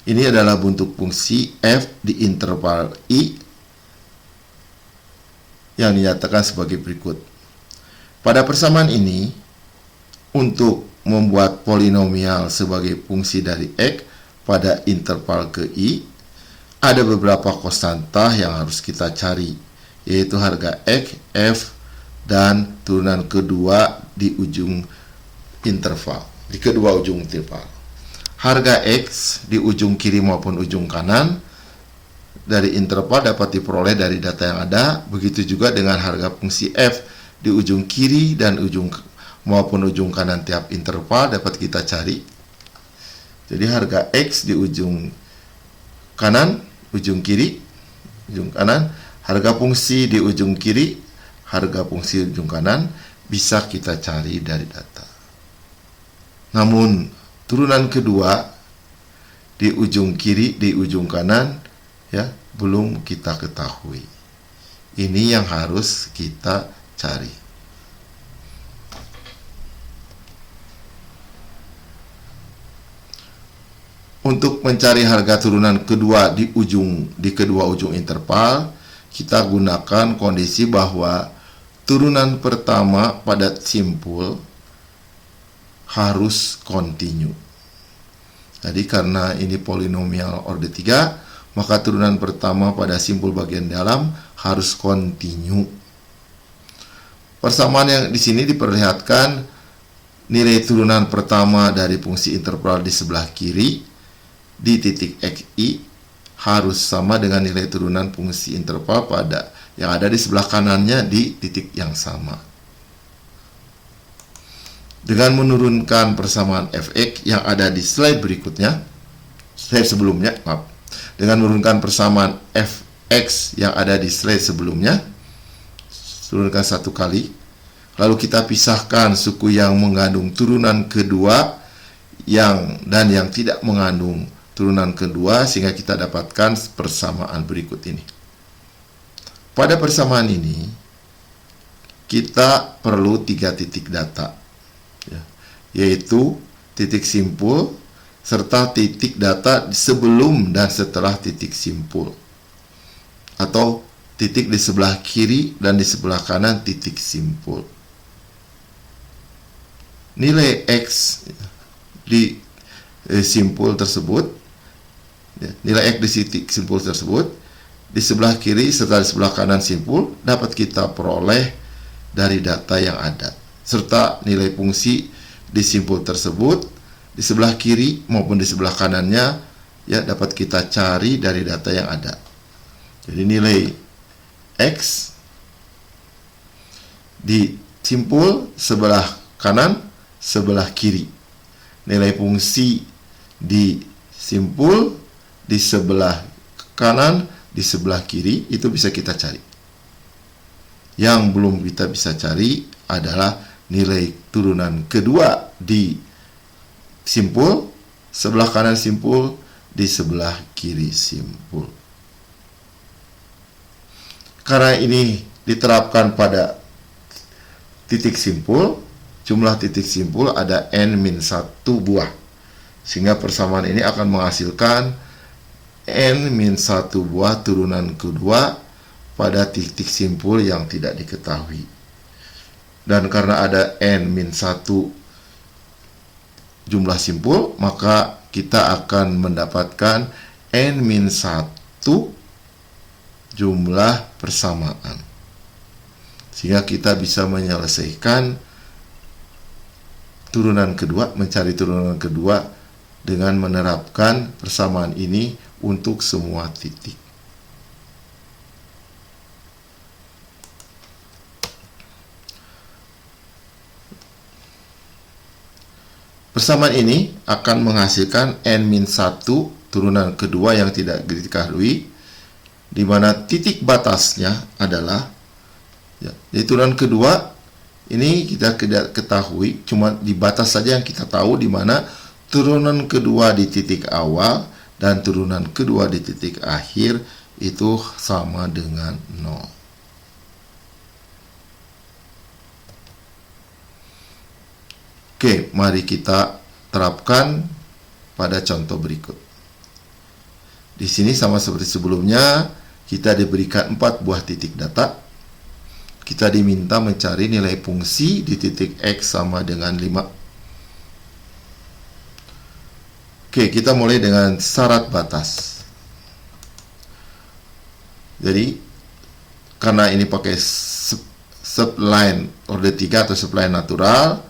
Speaker 1: Ini adalah bentuk fungsi f di interval i yang dinyatakan sebagai berikut. Pada persamaan ini, untuk membuat polinomial sebagai fungsi dari x pada interval ke i, ada beberapa konstanta yang harus kita cari, yaitu harga x, f, dan turunan kedua di ujung interval, di kedua ujung interval. Harga x di ujung kiri maupun ujung kanan dari interval dapat diperoleh dari data yang ada, begitu juga dengan harga fungsi f di ujung kiri dan ujung maupun ujung kanan tiap interval dapat kita cari. Jadi harga x di ujung kanan, ujung kiri, ujung kanan, harga fungsi di ujung kiri, harga fungsi di ujung kanan bisa kita cari dari data. Namun turunan kedua di ujung kiri, di ujung kanan, ya, belum kita ketahui. Ini yang harus kita cari. Untuk mencari harga turunan kedua di kedua ujung interval, kita gunakan kondisi bahwa turunan pertama pada simpul harus kontinu. Jadi karena ini polinomial order 3, maka turunan pertama pada simpul bagian dalam harus kontinu. Persamaan yang di sini diperlihatkan nilai turunan pertama dari fungsi interval di sebelah kiri di titik xi harus sama dengan nilai turunan fungsi interval pada yang ada di sebelah kanannya di titik yang sama. Dengan menurunkan persamaan fx yang ada di slide berikutnya, slide sebelumnya, maaf. Dengan menurunkan persamaan fx yang ada di slide sebelumnya, turunkan satu kali, lalu kita pisahkan suku yang mengandung turunan kedua yang tidak mengandung turunan kedua, sehingga kita dapatkan persamaan berikut ini. Pada persamaan ini, kita perlu 3 titik data, ya, yaitu titik simpul serta titik data sebelum dan setelah titik simpul, atau titik di sebelah kiri dan di sebelah kanan titik simpul. Nilai x di simpul tersebut, nilai x di titik simpul tersebut di sebelah kiri serta di sebelah kanan simpul dapat kita peroleh dari data yang ada, serta nilai fungsi di simpul tersebut di sebelah kiri maupun di sebelah kanannya, ya, dapat kita cari dari data yang ada. Jadi nilai x di simpul sebelah kanan, sebelah kiri, nilai fungsi di simpul di sebelah kanan, di sebelah kiri, itu bisa kita cari. Yang belum kita bisa cari adalah nilai turunan kedua di simpul, sebelah kanan simpul, di sebelah kiri simpul. karena ini diterapkan pada titik simpul, jumlah titik simpul ada n-1 buah. Sehingga persamaan ini akan menghasilkan n-1 buah turunan kedua pada titik simpul yang tidak diketahui. Dan karena ada n-1 jumlah simpul, maka kita akan mendapatkan n-1 jumlah persamaan. Sehingga kita bisa menyelesaikan turunan kedua, mencari turunan kedua dengan menerapkan persamaan ini untuk semua titik. Persamaan ini akan menghasilkan n-1 turunan kedua yang tidak diketahui, di mana titik batasnya adalah jadi turunan kedua ini kita tidak ketahui, cuma di batas saja yang kita tahu, di mana turunan kedua di titik awal dan turunan kedua di titik akhir itu sama dengan 0. Oke, mari kita terapkan pada contoh berikut. Di sini sama seperti sebelumnya, kita diberikan 4 buah titik data. Kita diminta mencari nilai fungsi di titik X sama dengan 5. Oke, kita mulai dengan syarat batas. Jadi, karena ini pakai subline order 3 atau subline natural,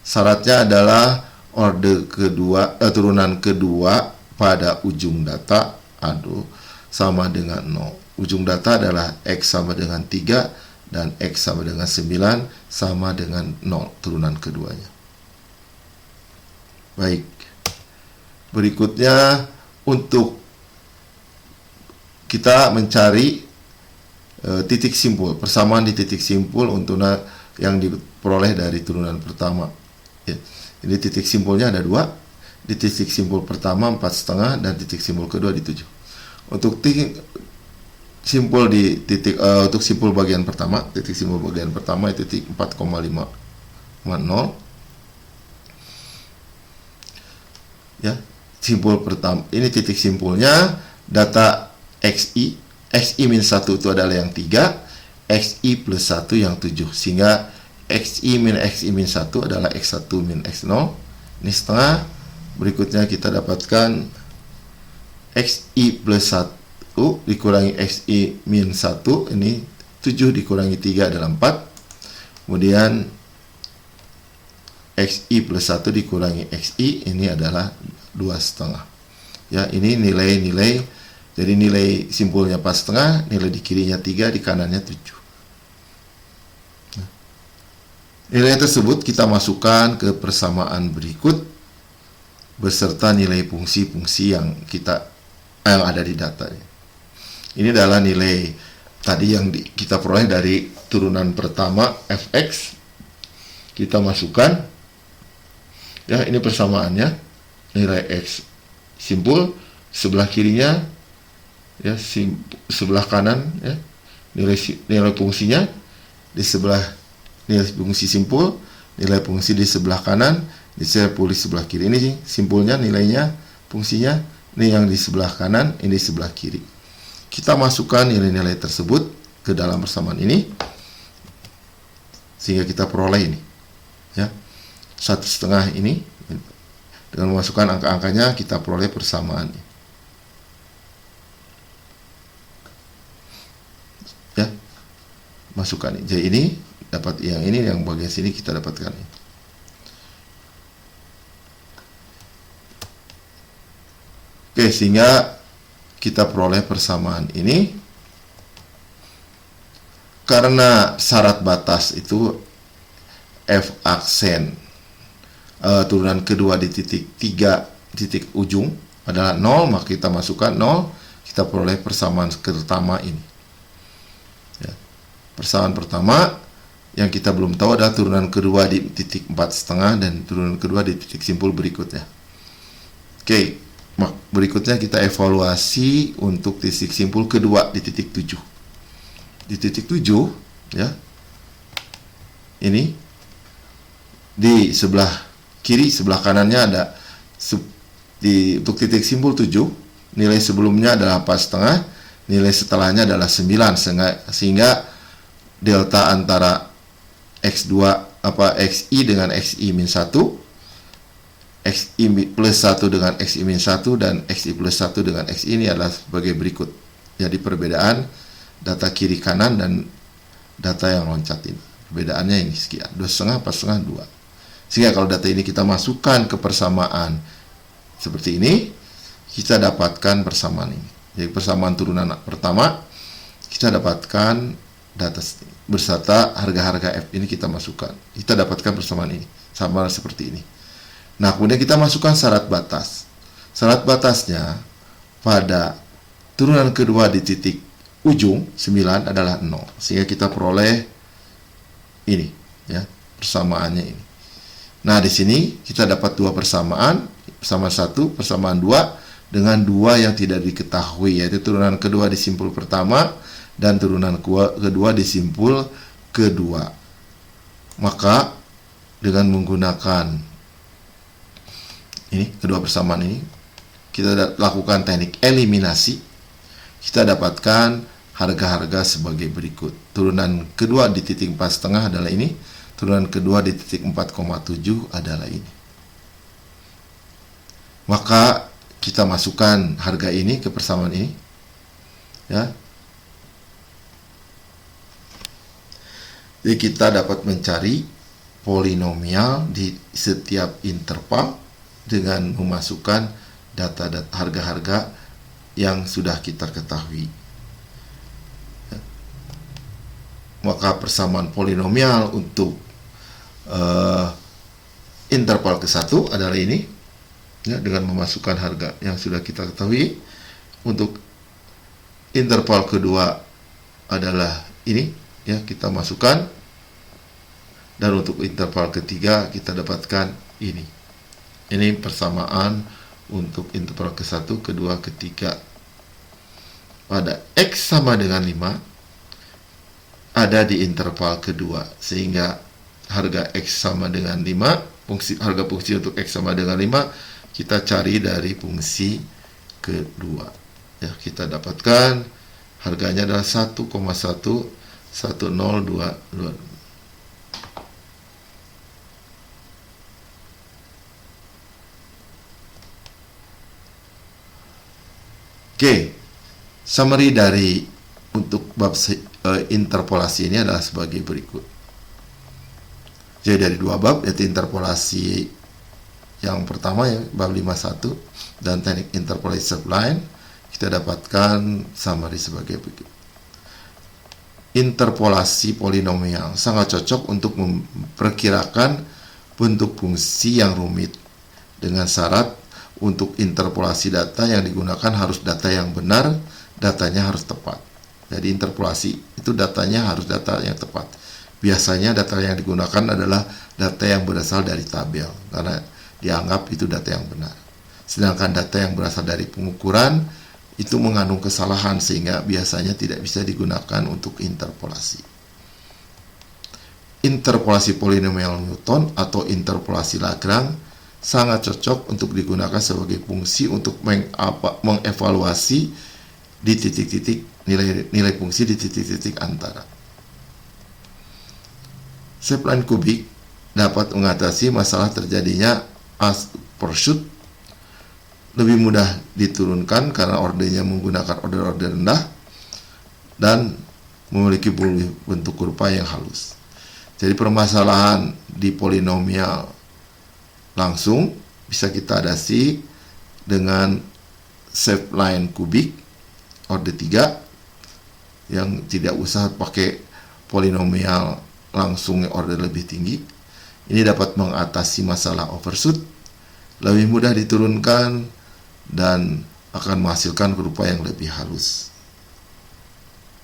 Speaker 1: syaratnya adalah order kedua, turunan kedua pada ujung data sama dengan 0. Ujung data adalah X sama dengan 3 dan X sama dengan 9 sama dengan 0 turunan keduanya. Baik. Berikutnya, untuk kita mencari titik simpul, persamaan di titik simpul untuk yang diperoleh dari turunan pertama. Ya. Ini titik simpulnya ada 2. Di titik simpul pertama 4,5 dan titik simpul kedua di 7. Untuk simpul di titik untuk simpul bagian pertama, titik simpul bagian pertama itu titik 4,5 ya. Simpul pertama ini titik simpulnya data XI min 1 itu adalah yang 3, XI plus 1 yang 7, sehingga XI min 1 adalah X1 min X0. Ini setengah. Berikutnya kita dapatkan XI plus 1 dikurangi XI min 1, ini 7 dikurangi 3 adalah 4. Kemudian XI plus 1 dikurangi XI, ini adalah 2,5. Ya, ini nilai-nilai, jadi nilai simpulnya 4,5, nilai di kirinya 3, di kanannya 7. Nilai tersebut kita masukkan ke persamaan berikut beserta nilai fungsi-fungsi yang ada di datanya. Ini adalah nilai tadi yang kita peroleh dari turunan pertama fx. Kita masukkan, ya, ini persamaannya, nilai x simpul, sebelah kirinya, ya, sebelah kanan, ya, nilai fungsinya di sebelah nilai fungsi simpul, nilai fungsi di sebelah kanan, di sebelah kiri. Ini simpulnya, nilainya, fungsinya, ini yang di sebelah kanan, ini di sebelah kiri. Kita masukkan nilai-nilai tersebut ke dalam persamaan ini sehingga kita peroleh ini, ya, 1,5 ini. Dengan memasukkan angka-angkanya kita peroleh persamaan, ya. Masukkan jadi ini dapat yang ini, yang bagian sini kita dapatkan ini. Oke, sehingga kita peroleh persamaan ini karena syarat batas itu F aksen turunan kedua di titik 3 titik ujung adalah 0, maka kita masukkan 0, kita peroleh persamaan pertama ini, ya. Persamaan pertama yang kita belum tahu adalah turunan kedua di titik 4,5 dan turunan kedua di titik simpul berikutnya. Oke, berikutnya kita evaluasi untuk titik simpul kedua di titik 7. di titik 7 ya. Ini di sebelah kiri, sebelah kanannya ada untuk titik simbol 7, nilai sebelumnya adalah 4,5, nilai setelahnya adalah 9, sehingga delta antara XI dengan XI-1, XI plus 1 dengan XI-1, dan XI plus 1 dengan XI ini adalah sebagai berikut. Jadi perbedaan data kiri kanan dan data yang loncat ini. Perbedaannya ini sekian, 2,5, 4,5, 2. Sehingga kalau data ini kita masukkan ke persamaan seperti ini, kita dapatkan persamaan ini. Jadi persamaan turunan pertama, kita dapatkan data beserta harga-harga F ini kita masukkan. Kita dapatkan persamaan ini, sama seperti ini. Nah, kemudian kita masukkan syarat batas. Syarat batasnya pada turunan kedua di titik ujung 9 adalah 0. Sehingga kita peroleh ini ya, persamaannya ini. Nah, di sini kita dapat dua persamaan, persamaan 1, persamaan 2 dengan 2 yang tidak diketahui, yaitu turunan kedua di simpul pertama dan turunan kedua di simpul kedua. Maka dengan menggunakan ini kedua persamaan ini, kita lakukan teknik eliminasi. Kita dapatkan harga-harga sebagai berikut. Turunan kedua di titik 4,5 adalah ini. Turunan kedua di titik 4,7 adalah ini. Maka kita masukkan harga ini ke persamaan ini. Ya. Jadi kita dapat mencari polinomial di setiap interval dengan memasukkan data-data harga-harga yang sudah kita ketahui. Maka persamaan polinomial untuk interval ke-1 adalah ini ya, dengan memasukkan harga yang sudah kita ketahui. Untuk interval kedua adalah ini ya, kita masukkan, dan untuk interval ketiga kita dapatkan ini. Ini persamaan untuk interval ke-1, kedua, ketiga. Pada X sama dengan 5 ada di interval kedua, sehingga harga X sama dengan 5, harga fungsi untuk X sama dengan 5 kita cari dari fungsi kedua. Ya, kita dapatkan harganya adalah 1,11022. Oke, summary dari untuk bab interpolasi ini adalah sebagai berikut. Jadi dari dua bab, yaitu interpolasi yang pertama ya, bab 51 dan teknik interpolasi subline, kita dapatkan summary sebagai berikut. Interpolasi polinomial sangat cocok untuk memperkirakan bentuk fungsi yang rumit dengan syarat untuk interpolasi data yang digunakan harus data yang benar, datanya harus tepat. Jadi interpolasi itu datanya harus data yang tepat. Biasanya data yang digunakan adalah data yang berasal dari tabel, karena dianggap itu data yang benar. Sedangkan data yang berasal dari pengukuran itu mengandung kesalahan, sehingga biasanya tidak bisa digunakan untuk interpolasi. Interpolasi polinomial Newton atau interpolasi Lagrange sangat cocok untuk digunakan sebagai fungsi untuk mengevaluasi di titik-titik nilai fungsi di titik-titik antara. Spline kubik dapat mengatasi masalah terjadinya as pursuit, lebih mudah diturunkan karena ordernya menggunakan order rendah dan memiliki bentuk kurva yang halus. Jadi permasalahan di polinomial langsung bisa kita atasi dengan spline kubik order 3 yang tidak usah pakai polinomial langsung order lebih tinggi. Ini dapat mengatasi masalah overshoot, lebih mudah diturunkan, dan akan menghasilkan kurva yang lebih halus.